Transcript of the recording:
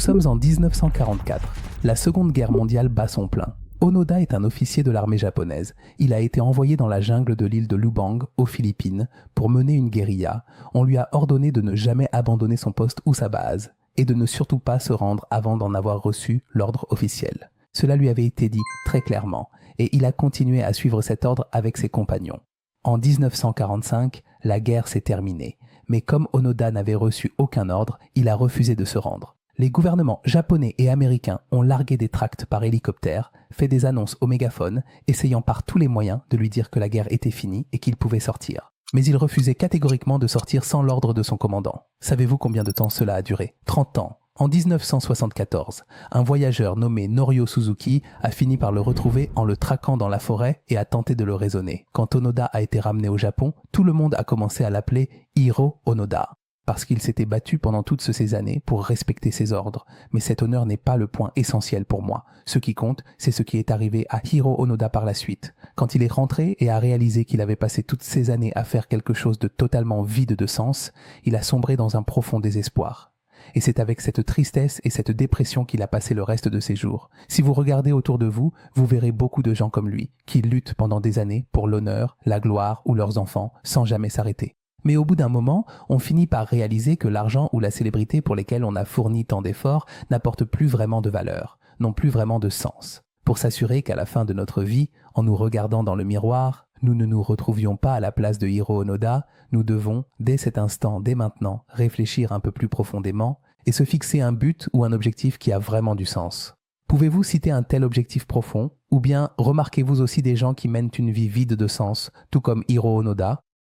sommes en 1944. La Seconde Guerre mondiale bat son plein. Onoda est un officier de l'armée japonaise. Il a été envoyé dans la jungle de l'île de Lubang, aux Philippines, pour mener une guérilla. On lui a ordonné de ne jamais abandonner son poste ou sa base, et de ne surtout pas se rendre avant d'en avoir reçu l'ordre officiel. Cela lui avait été dit très clairement, et il a continué à suivre cet ordre avec ses compagnons. En 1945, la guerre s'est terminée, mais comme Onoda n'avait reçu aucun ordre, il a refusé de se rendre. Les gouvernements japonais et américains ont largué des tracts par hélicoptère, fait des annonces au mégaphone, essayant par tous les moyens de lui dire que la guerre était finie et qu'il pouvait sortir. Mais il refusait catégoriquement de sortir sans l'ordre de son commandant. Savez-vous combien de temps cela a duré ? 30 ans. En 1974, un voyageur nommé Norio Suzuki a fini par le retrouver en le traquant dans la forêt et a tenté de le raisonner. Quand Onoda a été ramené au Japon, tout le monde a commencé à l'appeler Hiro Onoda, parce qu'il s'était battu pendant toutes ces années pour respecter ses ordres. Mais cet honneur n'est pas le point essentiel pour moi. Ce qui compte, c'est ce qui est arrivé à Hiro Onoda par la suite. Quand il est rentré et a réalisé qu'il avait passé toutes ces années à faire quelque chose de totalement vide de sens, il a sombré dans un profond désespoir. Et c'est avec cette tristesse et cette dépression qu'il a passé le reste de ses jours. Si vous regardez autour de vous, vous verrez beaucoup de gens comme lui, qui luttent pendant des années pour l'honneur, la gloire ou leurs enfants, sans jamais s'arrêter. Mais au bout d'un moment, on finit par réaliser que l'argent ou la célébrité pour lesquels on a fourni tant d'efforts n'apportent plus vraiment de valeur, n'ont plus vraiment de sens. Pour s'assurer qu'à la fin de notre vie, en nous regardant dans le miroir, nous ne nous retrouvions pas à la place de Hiro Onoda, nous devons, dès cet instant, dès maintenant, réfléchir un peu plus profondément et se fixer un but ou un objectif qui a vraiment du sens. Pouvez-vous citer un tel objectif profond ? Ou bien remarquez-vous aussi des gens qui mènent une vie vide de sens, tout comme Hiro Onoda ?